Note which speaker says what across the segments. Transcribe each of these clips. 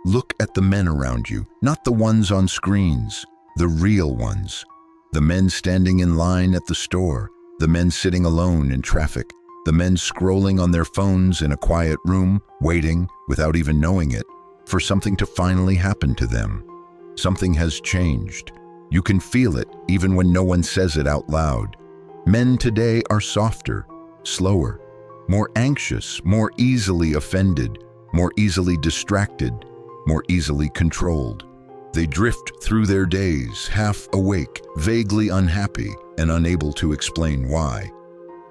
Speaker 1: Look at the men around you, not the ones on screens, the real ones. The men standing in line at the store, the men sitting alone in traffic, the men scrolling on their phones in a quiet room, waiting, without even knowing it, for something to finally happen to them. Something has changed. You can feel it even when no one says it out loud. Men today are softer, slower, more anxious, more easily offended, more easily distracted, more easily controlled. They drift through their days, half awake, vaguely unhappy, and unable to explain why.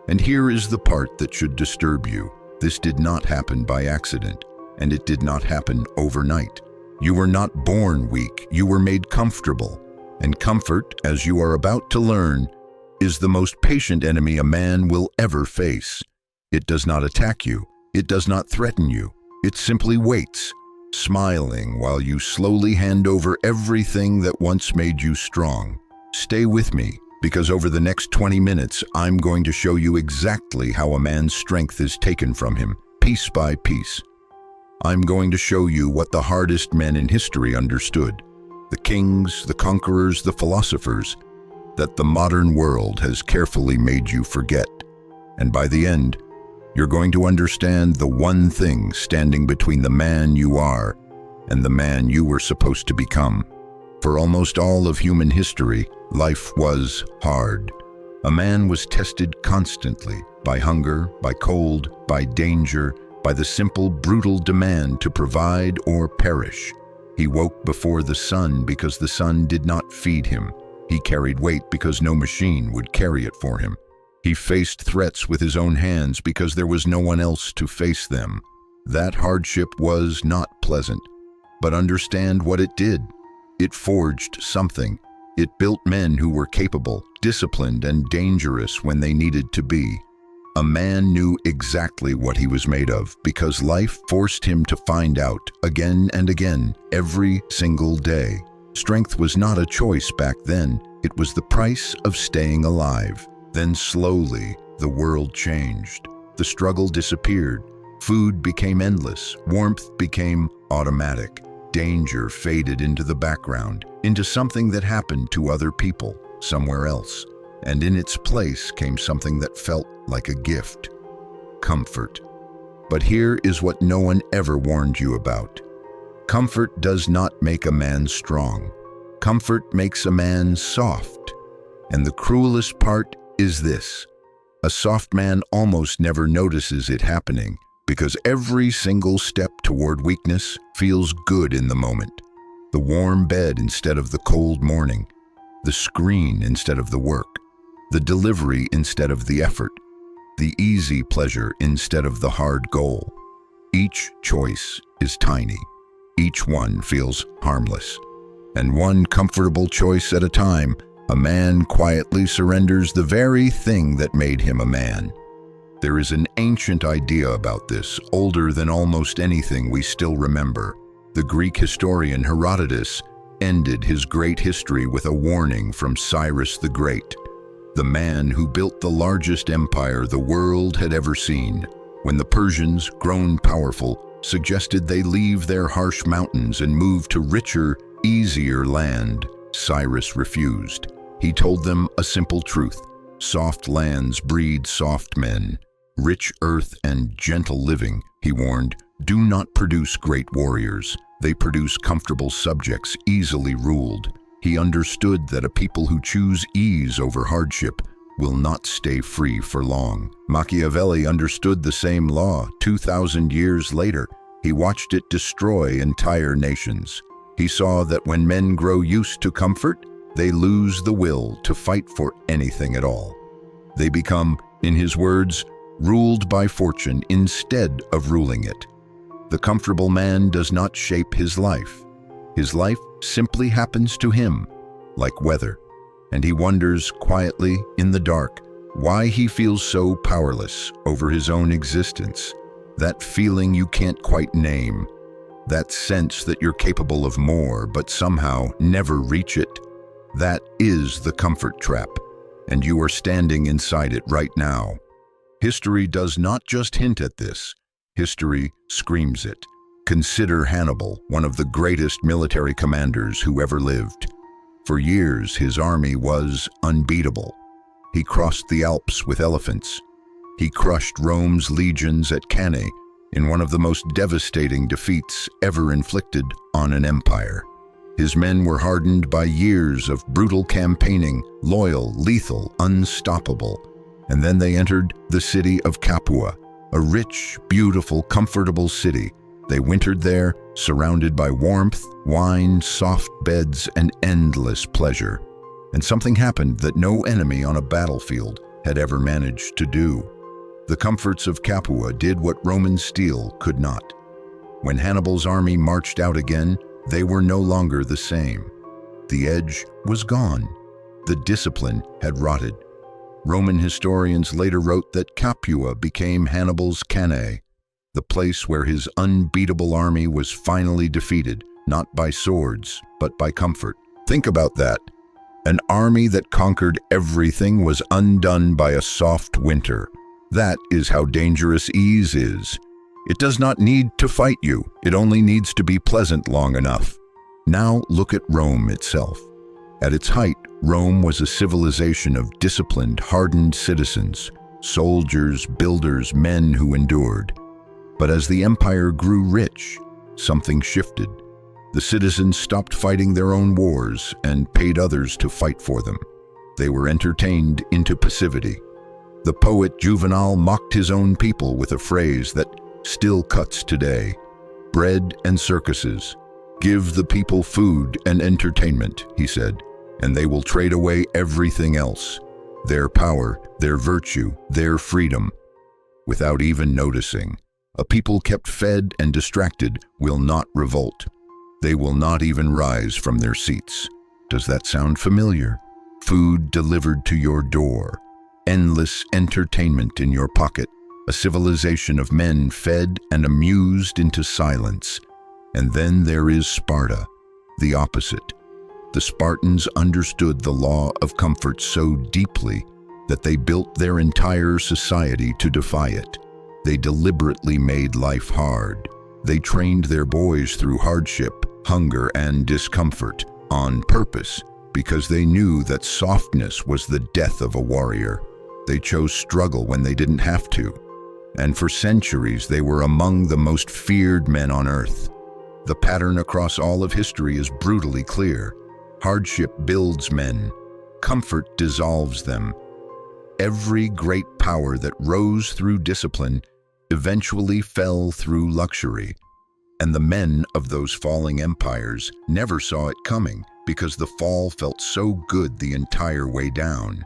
Speaker 1: And here is the part that should disturb you. This did not happen by accident, and it did not happen overnight. You were not born weak, you were made comfortable. And comfort, as you are about to learn, is the most patient enemy a man will ever face. It does not attack you, it does not threaten you, it simply waits, smiling while you slowly hand over everything that once made you strong. Stay with me, because over the next 20 minutes, I'm going to show you exactly how a man's strength is taken from him, piece by piece. I'm going to show you what the hardest men in history understood, the kings, the conquerors, the philosophers, that the modern world has carefully made you forget. And by the end, you're going to understand the one thing standing between the man you are and the man you were supposed to become. For almost all of human history, life was hard. A man was tested constantly by hunger, by cold, by danger, by the simple, brutal demand to provide or perish. He woke before the sun because the sun did not feed him. He carried weight because no machine would carry it for him. He faced threats with his own hands because there was no one else to face them. That hardship was not pleasant, but understand what it did. It forged something. It built men who were capable, disciplined, and dangerous when they needed to be. A man knew exactly what he was made of because life forced him to find out again and again, every single day. Strength was not a choice back then. It was the price of staying alive. Then slowly, the world changed. The struggle disappeared. Food became endless. Warmth became automatic. Danger faded into the background, into something that happened to other people, somewhere else. And in its place came something that felt like a gift: comfort. But here is what no one ever warned you about. Comfort does not make a man strong. Comfort makes a man soft. And the cruelest part is this: a soft man almost never notices it happening because every single step toward weakness feels good in the moment. The warm bed instead of the cold morning, the screen instead of the work, the delivery instead of the effort, the easy pleasure instead of the hard goal. Each choice is tiny. Each one feels harmless. And one comfortable choice at a time, a man quietly surrenders the very thing that made him a man. There is an ancient idea about this, older than almost anything we still remember. The Greek historian Herodotus ended his great history with a warning from Cyrus the Great, the man who built the largest empire the world had ever seen. When the Persians, grown powerful, suggested they leave their harsh mountains and move to richer, easier land, Cyrus refused. He told them a simple truth: soft lands breed soft men. Rich earth and gentle living, he warned, do not produce great warriors. They produce comfortable subjects, easily ruled. He understood that a people who choose ease over hardship will not stay free for long. Machiavelli understood the same law 2,000 years later. He watched it destroy entire nations. He saw that when men grow used to comfort, they lose the will to fight for anything at all. They become, in his words, ruled by fortune instead of ruling it. The comfortable man does not shape his life. His life simply happens to him, like weather, and he wonders quietly in the dark why he feels so powerless over his own existence. That feeling you can't quite name, that sense that you're capable of more but somehow never reach it, that is the comfort trap, and you are standing inside it right now. History does not just hint at this. History screams it. Consider Hannibal, one of the greatest military commanders who ever lived. For years, his army was unbeatable. He crossed the Alps with elephants. He crushed Rome's legions at Cannae in one of the most devastating defeats ever inflicted on an empire. His men were hardened by years of brutal campaigning, loyal, lethal, unstoppable. And then they entered the city of Capua, a rich, beautiful, comfortable city. They wintered there, surrounded by warmth, wine, soft beds, and endless pleasure. And something happened that no enemy on a battlefield had ever managed to do. The comforts of Capua did what Roman steel could not. When Hannibal's army marched out again, they were no longer the same. The edge was gone. The discipline had rotted. Roman historians later wrote that Capua became Hannibal's Cannae, the place where his unbeatable army was finally defeated, not by swords, but by comfort. Think about that. An army that conquered everything was undone by a soft winter. That is how dangerous ease is. It does not need to fight you. It only needs to be pleasant long enough. Now look at Rome itself. At its height, Rome was a civilization of disciplined, hardened citizens, soldiers, builders, men who endured. But as the empire grew rich, something shifted. The citizens stopped fighting their own wars and paid others to fight for them. They were entertained into passivity. The poet Juvenal mocked his own people with a phrase that still cuts today: bread and circuses. Give the people food and entertainment, he said, and they will trade away everything else, their power, their virtue, their freedom. Without even noticing, a people kept fed and distracted will not revolt. They will not even rise from their seats. Does that sound familiar? Food delivered to your door, endless entertainment in your pocket, a civilization of men fed and amused into silence. And then there is Sparta, the opposite. The Spartans understood the law of comfort so deeply that they built their entire society to defy it. They deliberately made life hard. They trained their boys through hardship, hunger, and discomfort on purpose because they knew that softness was the death of a warrior. They chose struggle when they didn't have to. And for centuries, they were among the most feared men on earth. The pattern across all of history is brutally clear. Hardship builds men. Comfort dissolves them. Every great power that rose through discipline eventually fell through luxury. And the men of those falling empires never saw it coming because the fall felt so good the entire way down.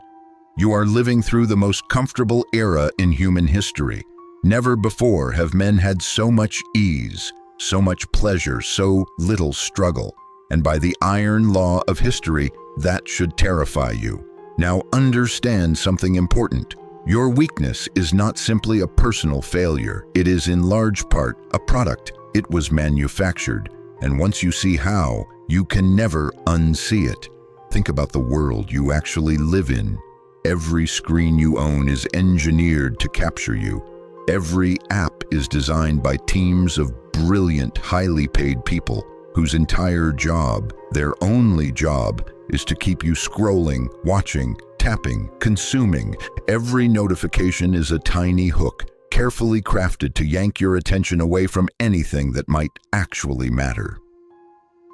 Speaker 1: You are living through the most comfortable era in human history. Never before have men had so much ease, so much pleasure, so little struggle. And by the iron law of history, that should terrify you. Now understand something important. Your weakness is not simply a personal failure. It is in large part a product. It was manufactured. And once you see how, you can never unsee it. Think about the world you actually live in. Every screen you own is engineered to capture you. Every app is designed by teams of brilliant, highly paid people whose entire job, their only job, is to keep you scrolling, watching, tapping, consuming. Every notification is a tiny hook, carefully crafted to yank your attention away from anything that might actually matter.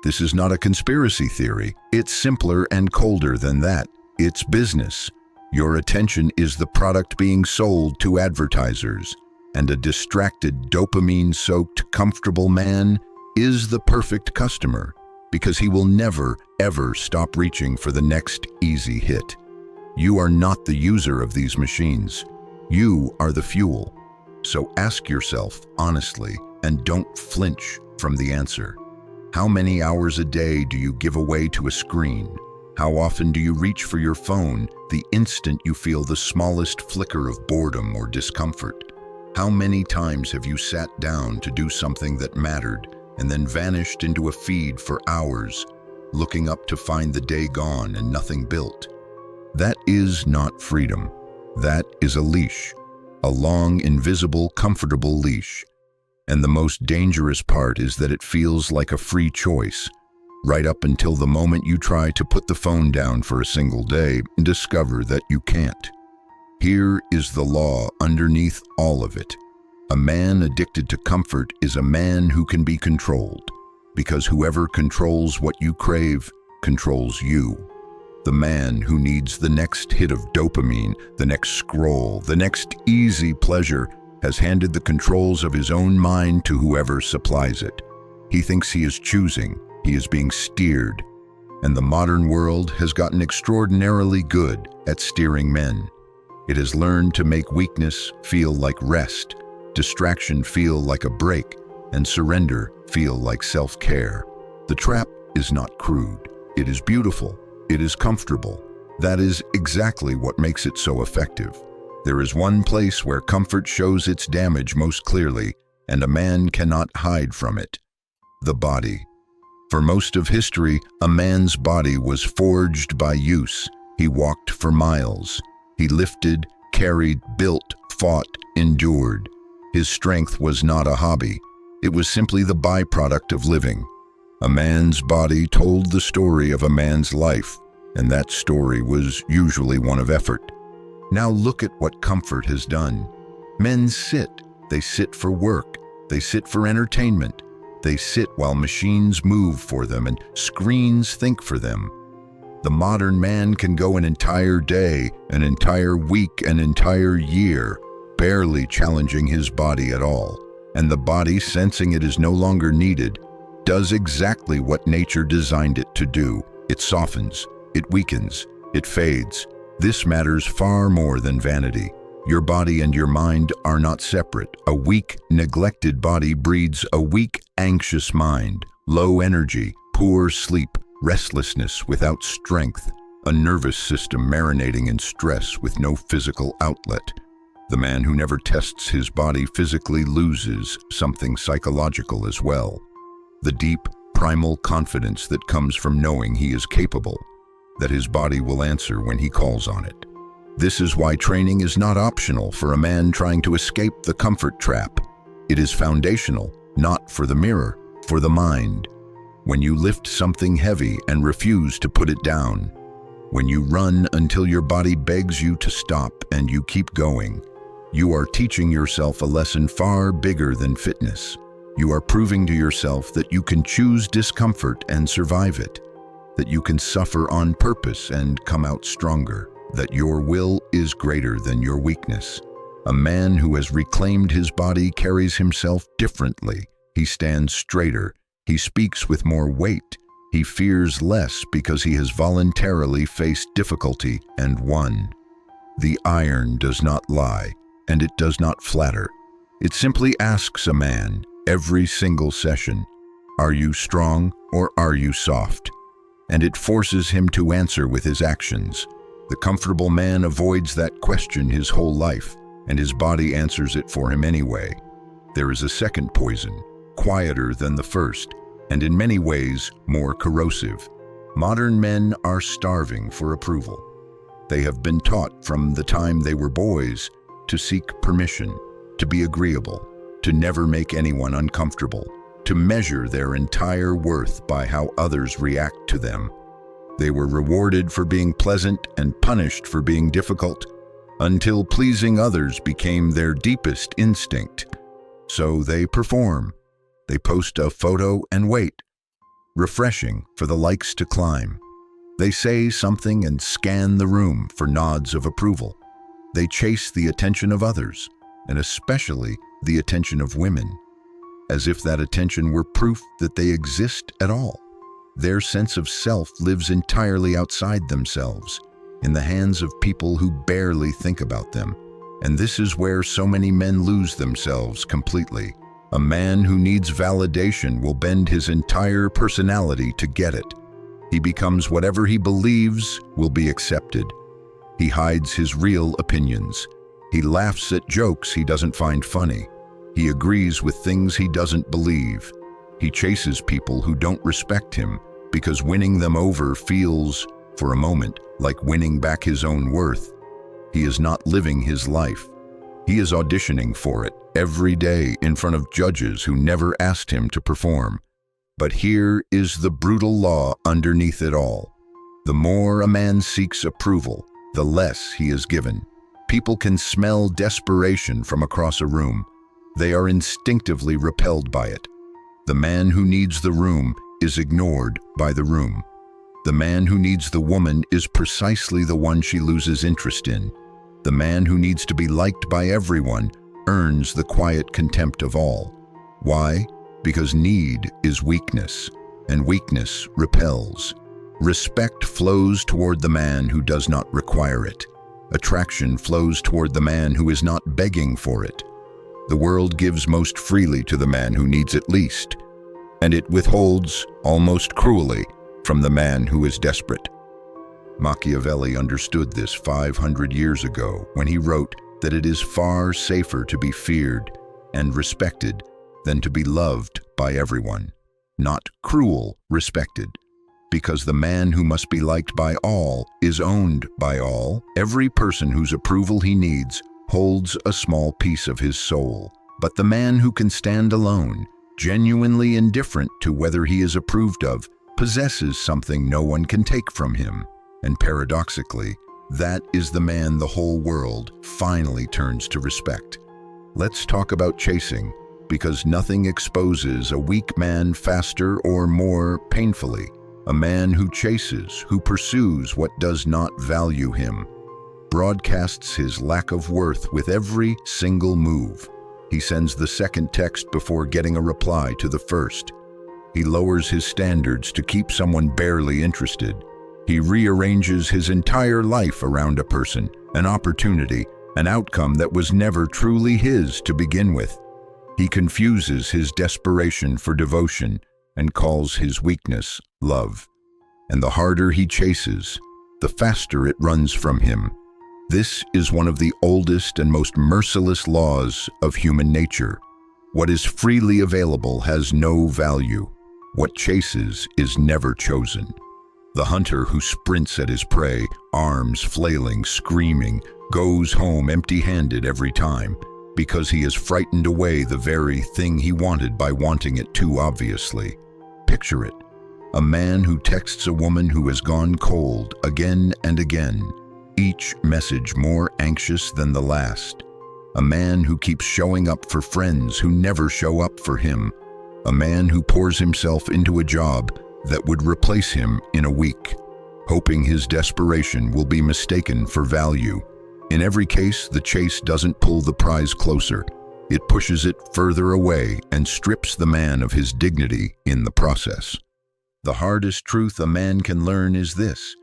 Speaker 1: This is not a conspiracy theory. It's simpler and colder than that. It's business. Your attention is the product being sold to advertisers, and a distracted, dopamine-soaked, comfortable man is the perfect customer because he will never, ever stop reaching for the next easy hit. You are not the user of these machines. You are the fuel. So ask yourself honestly, and don't flinch from the answer. How many hours a day do you give away to a screen? How often do you reach for your phone the instant you feel the smallest flicker of boredom or discomfort? How many times have you sat down to do something that mattered and then vanished into a feed for hours, looking up to find the day gone and nothing built? That is not freedom. That is a leash, a long, invisible, comfortable leash. And the most dangerous part is that it feels like a free choice, right up until the moment you try to put the phone down for a single day and discover that you can't. Here is the law underneath all of it. A man addicted to comfort is a man who can be controlled, because whoever controls what you crave controls you. The man who needs the next hit of dopamine, the next scroll, the next easy pleasure, has handed the controls of his own mind to whoever supplies it. He thinks he is choosing, he is being steered, and the modern world has gotten extraordinarily good at steering men. It has learned to make weakness feel like rest, distraction feel like a break, and surrender feel like self-care. The trap is not crude. It is beautiful. It is comfortable. That is exactly what makes it so effective. There is one place where comfort shows its damage most clearly, and a man cannot hide from it: the body. For most of history, a man's body was forged by use. He walked for miles. He lifted, carried, built, fought, endured. His strength was not a hobby. It was simply the byproduct of living. A man's body told the story of a man's life, and that story was usually one of effort. Now look at what comfort has done. Men sit. They sit for work. They sit for entertainment. They sit while machines move for them and screens think for them. The modern man can go an entire day, an entire week, an entire year, barely challenging his body at all. And the body, sensing it is no longer needed, does exactly what nature designed it to do. It softens, it weakens, it fades. This matters far more than vanity. Your body and your mind are not separate. A weak, neglected body breeds a weak, anxious mind, low energy, poor sleep, restlessness without strength, a nervous system marinating in stress with no physical outlet. The man who never tests his body physically loses something psychological as well. The deep, primal confidence that comes from knowing he is capable, that his body will answer when he calls on it. This is why training is not optional for a man trying to escape the comfort trap. It is foundational, not for the mirror, for the mind. When you lift something heavy and refuse to put it down, when you run until your body begs you to stop and you keep going, you are teaching yourself a lesson far bigger than fitness. You are proving to yourself that you can choose discomfort and survive it, that you can suffer on purpose and come out stronger, that your will is greater than your weakness. A man who has reclaimed his body carries himself differently. He stands straighter. He speaks with more weight. He fears less because he has voluntarily faced difficulty and won. The iron does not lie, and it does not flatter. It simply asks a man, every single session, are you strong or are you soft? And it forces him to answer with his actions. The comfortable man avoids that question his whole life, and his body answers it for him anyway. There is a second poison, quieter than the first, and in many ways more corrosive. Modern men are starving for approval. They have been taught from the time they were boys to seek permission, to be agreeable, to never make anyone uncomfortable, to measure their entire worth by how others react to them. They were rewarded for being pleasant and punished for being difficult, until pleasing others became their deepest instinct. So they perform. They post a photo and wait, refreshing for the likes to climb. They say something and scan the room for nods of approval. They chase the attention of others, and especially the attention of women, as if that attention were proof that they exist at all. Their sense of self lives entirely outside themselves, in the hands of people who barely think about them. And this is where so many men lose themselves completely. A man who needs validation will bend his entire personality to get it. He becomes whatever he believes will be accepted. He hides his real opinions. He laughs at jokes he doesn't find funny. He agrees with things he doesn't believe. He chases people who don't respect him because winning them over feels, for a moment, like winning back his own worth. He is not living his life. He is auditioning for it every day in front of judges who never asked him to perform. But here is the brutal law underneath it all. The more a man seeks approval, the less he is given. People can smell desperation from across a room. They are instinctively repelled by it. The man who needs the room is ignored by the room. The man who needs the woman is precisely the one she loses interest in. The man who needs to be liked by everyone earns the quiet contempt of all. Why? Because need is weakness, and weakness repels. Respect flows toward the man who does not require it. Attraction flows toward the man who is not begging for it. The world gives most freely to the man who needs it least, and it withholds, almost cruelly, from the man who is desperate. Machiavelli understood this 500 years ago when he wrote that it is far safer to be feared and respected than to be loved by everyone. Not cruel respected, because the man who must be liked by all is owned by all. Every person whose approval he needs holds a small piece of his soul. But the man who can stand alone, genuinely indifferent to whether he is approved of, possesses something no one can take from him. And paradoxically, that is the man the whole world finally turns to respect. Let's talk about chasing, because nothing exposes a weak man faster or more painfully. A man who chases, who pursues what does not value him, broadcasts his lack of worth with every single move. He sends the second text before getting a reply to the first. He lowers his standards to keep someone barely interested. He rearranges his entire life around a person, an opportunity, an outcome that was never truly his to begin with. He confuses his desperation for devotion and calls his weakness love. And the harder he chases, the faster it runs from him. This is one of the oldest and most merciless laws of human nature. What is freely available has no value. What chases is never chosen. The hunter who sprints at his prey, arms flailing, screaming, goes home empty-handed every time, because he has frightened away the very thing he wanted by wanting it too obviously. Picture it. A man who texts a woman who has gone cold again and again, each message more anxious than the last. A man who keeps showing up for friends who never show up for him. A man who pours himself into a job that would replace him in a week, hoping his desperation will be mistaken for value. In every case, the chase doesn't pull the prize closer. It pushes it further away and strips the man of his dignity in the process. The hardest truth a man can learn is this: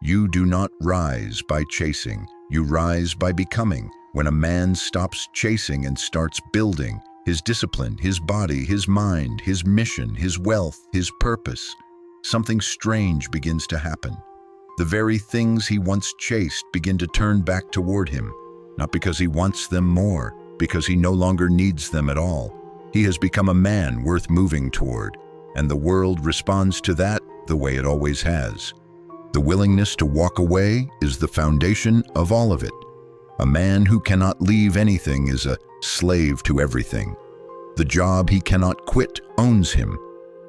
Speaker 1: you do not rise by chasing, you rise by becoming. When a man stops chasing and starts building, his discipline, his body, his mind, his mission, his wealth, his purpose, something strange begins to happen. The very things he once chased begin to turn back toward him, not because he wants them more, because he no longer needs them at all. He has become a man worth moving toward, and the world responds to that the way it always has. The willingness to walk away is the foundation of all of it. A man who cannot leave anything is a slave to everything. The job he cannot quit owns him.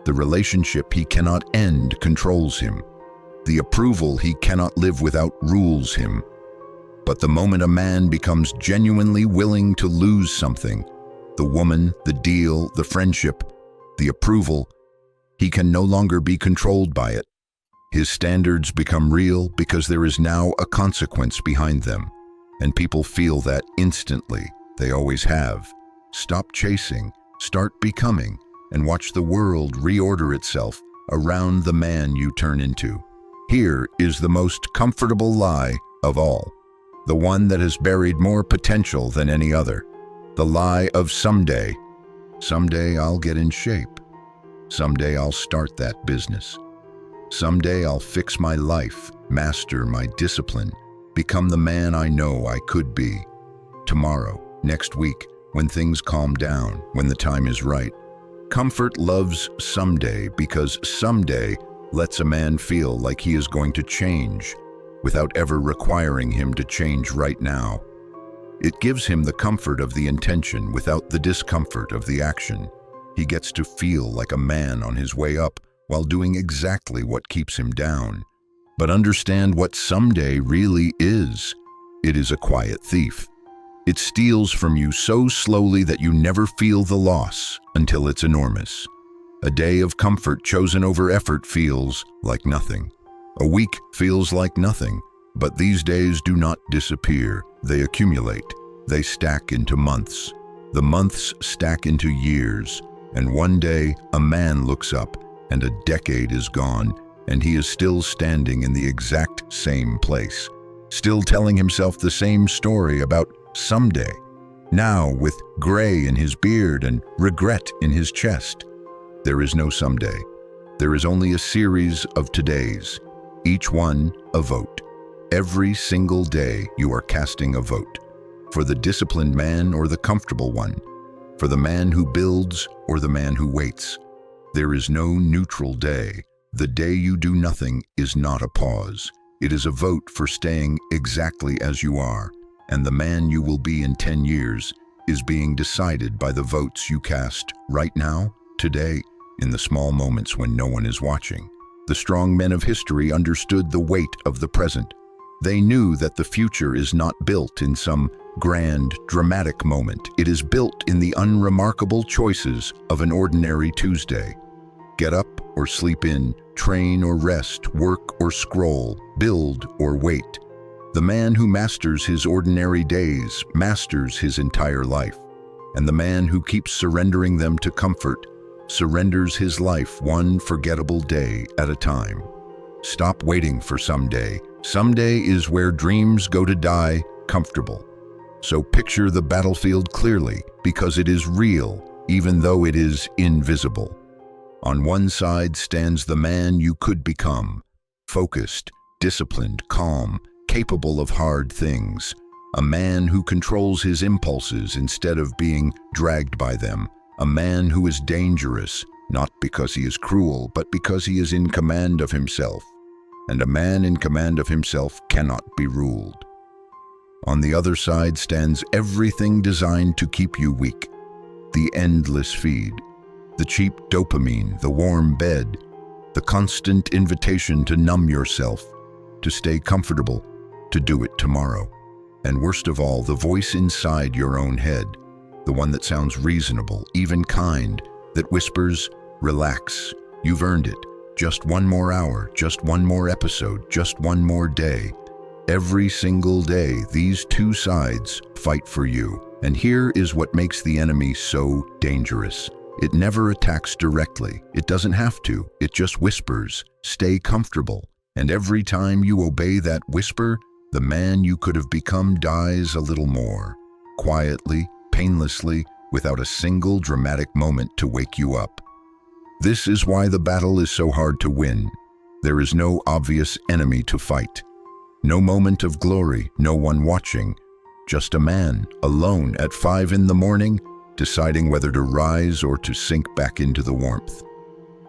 Speaker 1: The relationship he cannot end controls him. The approval he cannot live without rules him. But the moment a man becomes genuinely willing to lose something, the woman, the deal, the friendship, the approval, he can no longer be controlled by it. His standards become real because there is now a consequence behind them, and people feel that instantly. They always have. Stop chasing, start becoming, and watch the world reorder itself around the man you turn into. Here is the most comfortable lie of all, the one that has buried more potential than any other. The lie of someday. Someday I'll get in shape. Someday I'll start that business. Someday I'll fix my life, master my discipline, become the man I know I could be. Tomorrow, next week, when things calm down, when the time is right. Comfort loves someday because someday lets a man feel like he is going to change without ever requiring him to change right now. It gives him the comfort of the intention without the discomfort of the action. He gets to feel like a man on his way up while doing exactly what keeps him down. But understand what someday really is. It is a quiet thief. It steals from you so slowly that you never feel the loss until it's enormous. A day of comfort chosen over effort feels like nothing. A week feels like nothing, but these days do not disappear. They accumulate. They stack into months. The months stack into years, and one day a man looks up and a decade is gone, and he is still standing in the exact same place, still telling himself the same story about someday, now with gray in his beard and regret in his chest. There is no someday. There is only a series of todays, each one a vote. Every single day you are casting a vote, for the disciplined man or the comfortable one, for the man who builds or the man who waits. There is no neutral day. The day you do nothing is not a pause. It is a vote for staying exactly as you are, and the man you will be in 10 years is being decided by the votes you cast right now, today, in the small moments when no one is watching. The strong men of history understood the weight of the present. They knew that the future is not built in some grand, dramatic moment. It is built in the unremarkable choices of an ordinary Tuesday. Get up or sleep in, train or rest, work or scroll, build or wait. The man who masters his ordinary days masters his entire life, and the man who keeps surrendering them to comfort surrenders his life one forgettable day at a time. Stop waiting for someday. Someday is where dreams go to die comfortable. So picture the battlefield clearly, because it is real, even though it is invisible. On one side stands the man you could become, focused, disciplined, calm, capable of hard things, a man who controls his impulses instead of being dragged by them, a man who is dangerous, not because he is cruel, but because he is in command of himself. And a man in command of himself cannot be ruled. On the other side stands everything designed to keep you weak. The endless feed, the cheap dopamine, the warm bed, the constant invitation to numb yourself, to stay comfortable, to do it tomorrow. And worst of all, the voice inside your own head, the one that sounds reasonable, even kind, that whispers, relax, you've earned it. Just one more hour, just one more episode, just one more day. Every single day, these two sides fight for you. And here is what makes the enemy so dangerous. It never attacks directly. It doesn't have to. It just whispers, stay comfortable. And every time you obey that whisper, the man you could have become dies a little more. Quietly, painlessly, without a single dramatic moment to wake you up. This is why the battle is so hard to win. There is no obvious enemy to fight. No moment of glory, no one watching. Just a man, alone at 5 in the morning, deciding whether to rise or to sink back into the warmth.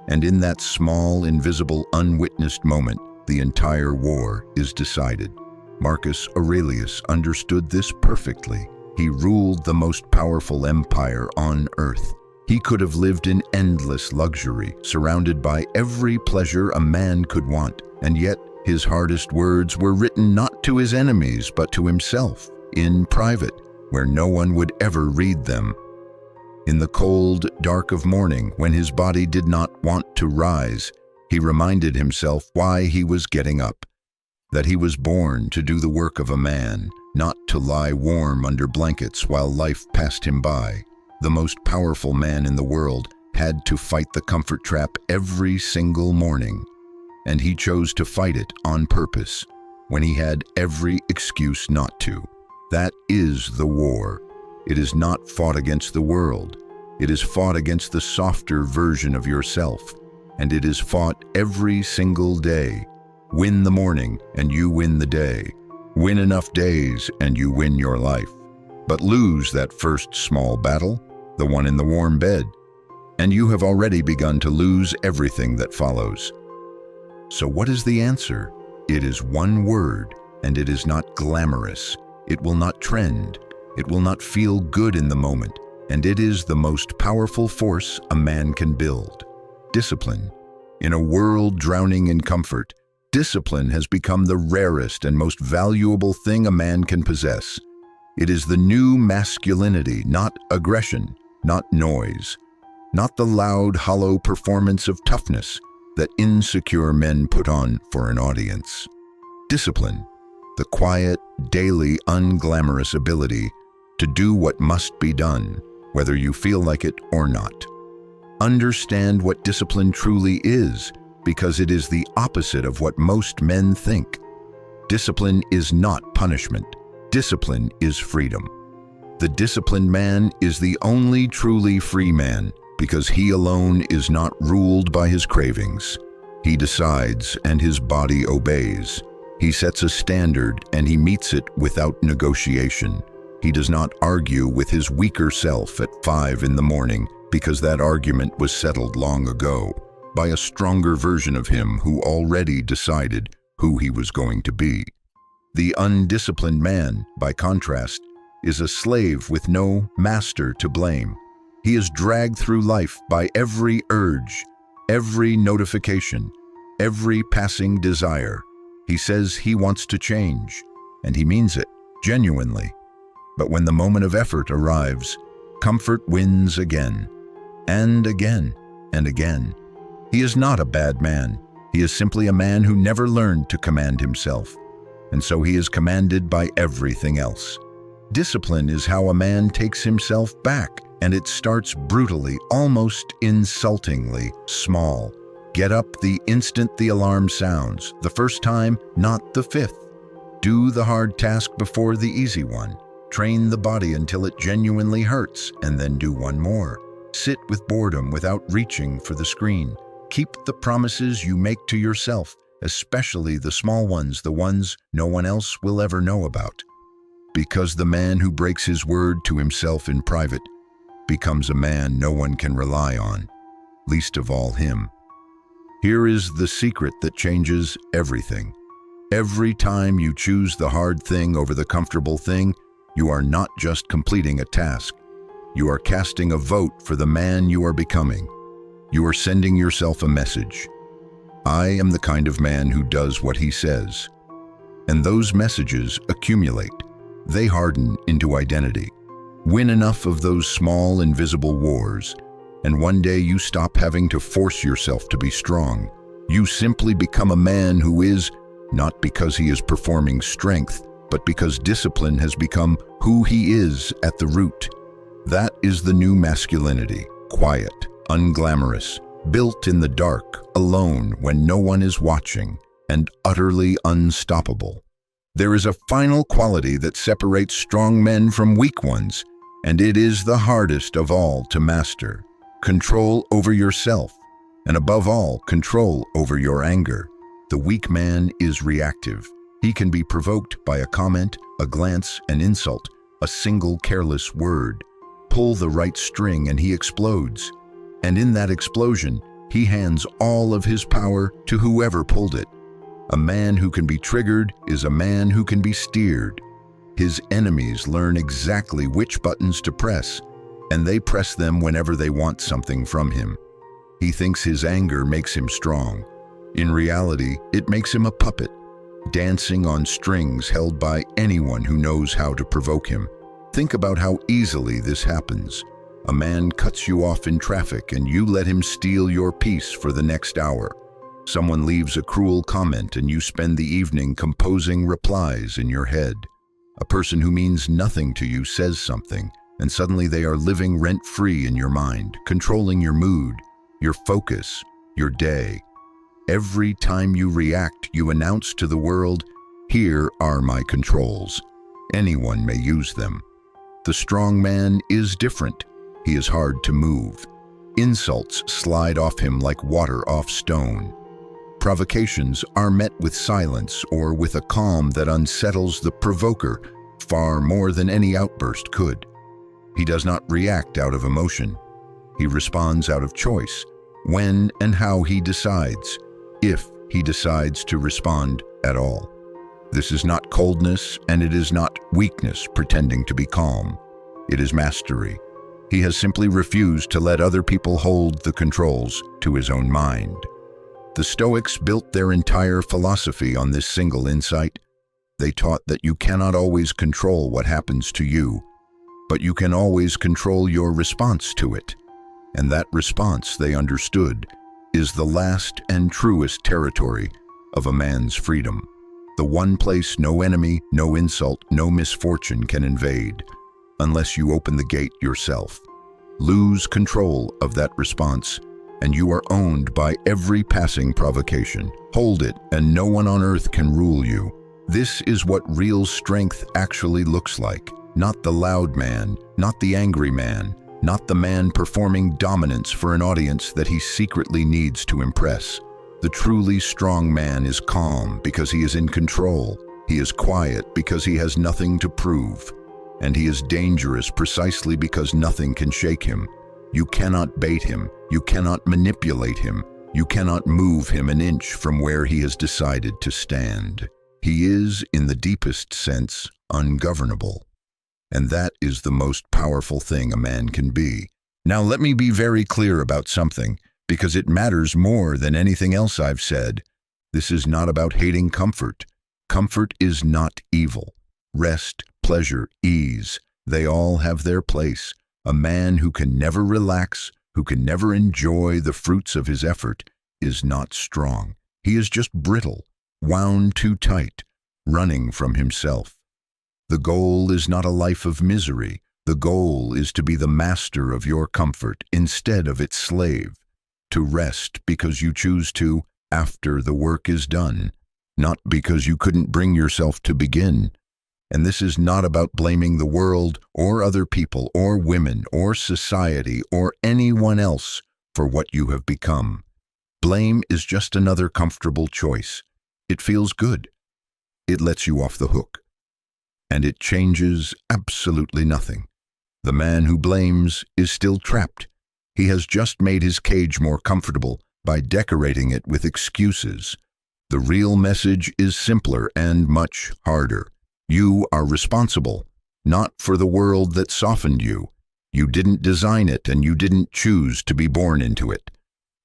Speaker 1: And in that small, invisible, unwitnessed moment, the entire war is decided. Marcus Aurelius understood this perfectly. He ruled the most powerful empire on earth. He could have lived in endless luxury, surrounded by every pleasure a man could want, and yet his hardest words were written not to his enemies, but to himself, in private, where no one would ever read them. In the cold, dark of morning, when his body did not want to rise, he reminded himself why he was getting up, that he was born to do the work of a man, not to lie warm under blankets while life passed him by. The most powerful man in the world had to fight the comfort trap every single morning, and he chose to fight it on purpose when he had every excuse not to. That is the war. It is not fought against the world. It is fought against the softer version of yourself, and it is fought every single day. Win the morning and you win the day. Win enough days and you win your life. But lose that first small battle, the one in the warm bed, and you have already begun to lose everything that follows. So what is the answer? It is one word, and it is not glamorous. It will not trend. It will not feel good in the moment, and it is the most powerful force a man can build. Discipline. In a world drowning in comfort, discipline has become the rarest and most valuable thing a man can possess. It is the new masculinity, not aggression, not noise, not the loud, hollow performance of toughness that insecure men put on for an audience. Discipline, the quiet, daily, unglamorous ability to do what must be done, whether you feel like it or not. Understand what discipline truly is, because it is the opposite of what most men think. Discipline is not punishment. Discipline is freedom. The disciplined man is the only truly free man, because he alone is not ruled by his cravings. He decides and his body obeys. He sets a standard and he meets it without negotiation. He does not argue with his weaker self at 5 in the morning because that argument was settled long ago by a stronger version of him who already decided who he was going to be. The undisciplined man, by contrast, is a slave with no master to blame. He is dragged through life by every urge, every notification, every passing desire. He says he wants to change, and he means it, genuinely. But when the moment of effort arrives, comfort wins again, and again, and again. He is not a bad man. He is simply a man who never learned to command himself, and so he is commanded by everything else. Discipline is how a man takes himself back, and it starts brutally, almost insultingly small. Get up the instant the alarm sounds, the first time, not the 5th. Do the hard task before the easy one. Train the body until it genuinely hurts, and then do one more. Sit with boredom without reaching for the screen. Keep the promises you make to yourself, especially the small ones, the ones no one else will ever know about. Because the man who breaks his word to himself in private becomes a man no one can rely on, least of all him. Here is the secret that changes everything. Every time you choose the hard thing over the comfortable thing, you are not just completing a task. You are casting a vote for the man you are becoming. You are sending yourself a message. I am the kind of man who does what he says. And those messages accumulate. They harden into identity. Win enough of those small, invisible wars, and one day you stop having to force yourself to be strong. You simply become a man who is, not because he is performing strength, but because discipline has become who he is at the root. That is the new masculinity, quiet, unglamorous, built in the dark, alone when no one is watching, and utterly unstoppable. There is a final quality that separates strong men from weak ones, and it is the hardest of all to master. Control over yourself, and above all, control over your anger. The weak man is reactive. He can be provoked by a comment, a glance, an insult, a single careless word. Pull the right string and he explodes. And in that explosion, he hands all of his power to whoever pulled it. A man who can be triggered is a man who can be steered. His enemies learn exactly which buttons to press, and they press them whenever they want something from him. He thinks his anger makes him strong. In reality, it makes him a puppet, dancing on strings held by anyone who knows how to provoke him. Think about how easily this happens. A man cuts you off in traffic and you let him steal your peace for the next hour. Someone leaves a cruel comment and you spend the evening composing replies in your head. A person who means nothing to you says something, and suddenly they are living rent-free in your mind, controlling your mood, your focus, your day. Every time you react, you announce to the world, "Here are my controls. Anyone may use them." The strong man is different. He is hard to move. Insults slide off him like water off stone. Provocations are met with silence or with a calm that unsettles the provoker far more than any outburst could. He does not react out of emotion. He responds out of choice, when and how he decides, if he decides to respond at all. This is not coldness, and it is not weakness pretending to be calm. It is mastery. He has simply refused to let other people hold the controls to his own mind. The Stoics built their entire philosophy on this single insight. They taught that you cannot always control what happens to you, but you can always control your response to it. And that response, they understood, is the last and truest territory of a man's freedom. The one place no enemy, no insult, no misfortune can invade, unless you open the gate yourself. Lose control of that response, and you are owned by every passing provocation. Hold it, and no one on earth can rule you. This is what real strength actually looks like. Not the loud man, not the angry man, not the man performing dominance for an audience that he secretly needs to impress. The truly strong man is calm because he is in control. He is quiet because he has nothing to prove. And he is dangerous precisely because nothing can shake him. You cannot bait him. You cannot manipulate him. You cannot move him an inch from where he has decided to stand. He is, in the deepest sense, ungovernable. And that is the most powerful thing a man can be. Now let me be very clear about something, because it matters more than anything else I've said. This is not about hating comfort. Comfort is not evil. Rest, pleasure, ease, they all have their place. A man who can never relax, who can never enjoy the fruits of his effort, is not strong. He is just brittle, wound too tight, running from himself. The goal is not a life of misery. The goal is to be the master of your comfort instead of its slave. To rest because you choose to after the work is done, not because you couldn't bring yourself to begin. And this is not about blaming the world or other people or women or society or anyone else for what you have become. Blame is just another comfortable choice. It feels good. It lets you off the hook. And it changes absolutely nothing. The man who blames is still trapped. He has just made his cage more comfortable by decorating it with excuses. The real message is simpler and much harder. You are responsible, not for the world that softened you. You didn't design it and you didn't choose to be born into it.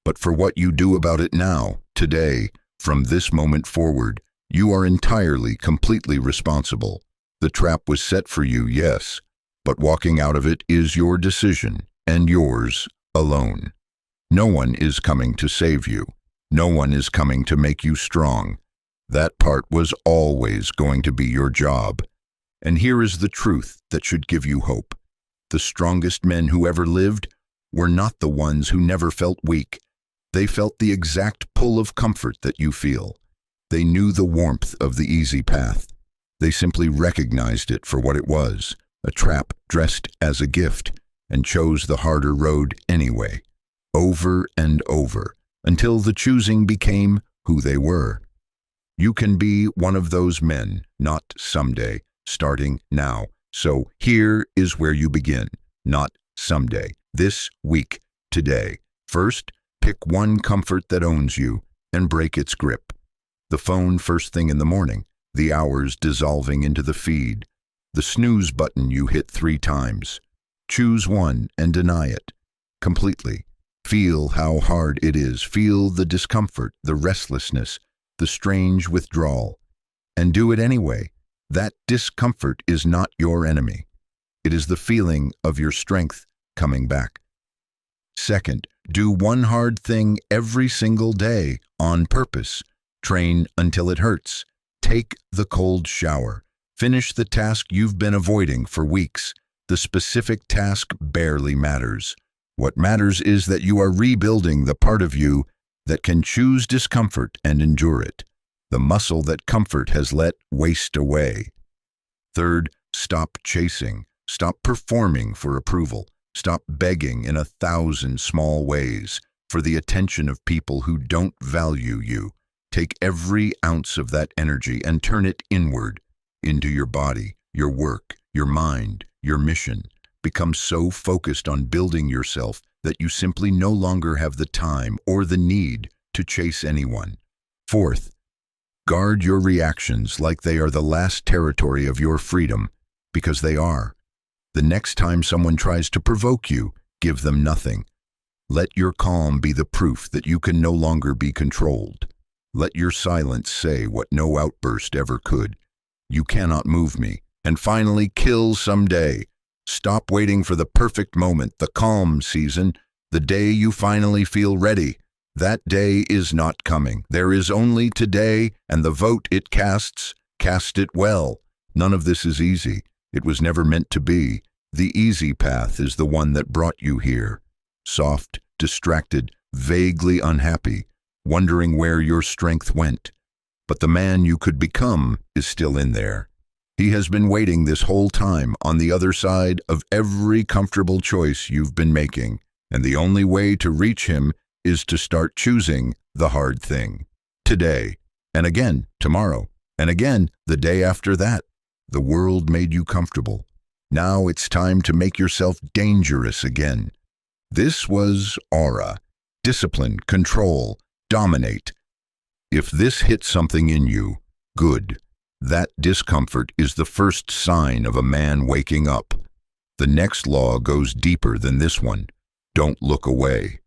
Speaker 1: But for what you do about it now, today, from this moment forward, you are entirely, completely responsible. The trap was set for you, yes, but walking out of it is your decision, and yours alone. No one is coming to save you. No one is coming to make you strong. That part was always going to be your job. And here is the truth that should give you hope. The strongest men who ever lived were not the ones who never felt weak. They felt the exact pull of comfort that you feel. They knew the warmth of the easy path. They simply recognized it for what it was, a trap dressed as a gift, and chose the harder road anyway, over and over, until the choosing became who they were. You can be one of those men, not someday, starting now. So here is where you begin, not someday, this week, today. First, pick one comfort that owns you and break its grip. The phone first thing in the morning, the hours dissolving into the feed, the snooze button you hit 3 times. Choose one and deny it completely. Feel how hard it is. Feel the discomfort, the restlessness, the strange withdrawal. And do it anyway. That discomfort is not your enemy. It is the feeling of your strength coming back. Second, do one hard thing every single day on purpose. Train until it hurts. Take the cold shower. Finish the task you've been avoiding for weeks. The specific task barely matters. What matters is that you are rebuilding the part of you that can choose discomfort and endure it, the muscle that comfort has let waste away. Third, stop chasing. Stop performing for approval. Stop begging in 1,000 small ways for the attention of people who don't value you. Take every ounce of that energy and turn it inward, into your body, your work, your mind, your mission. Become so focused on building yourself that you simply no longer have the time or the need to chase anyone. Fourth, Guard your reactions like they are the last territory of your freedom, because they are. The next time someone tries to provoke you, give them nothing. Let your calm be the proof that you can no longer be controlled. Let your silence say what no outburst ever could. You cannot move me. And finally, kill someday. Stop waiting for the perfect moment, the calm season, the day you finally feel ready. That day is not coming. There is only today, and the vote it casts, cast it well. None of this is easy. It was never meant to be. The easy path is the one that brought you here. Soft, distracted, vaguely unhappy, wondering where your strength went. But the man you could become is still in there. He has been waiting this whole time on the other side of every comfortable choice you've been making, and the only way to reach him is to start choosing the hard thing. Today, and again tomorrow, and again the day after that. The world made you comfortable. Now it's time to make yourself dangerous again. This was aura, discipline, control, dominate. If this hit something in you, good. That discomfort is the first sign of a man waking up. The next law goes deeper than this one. Don't look away.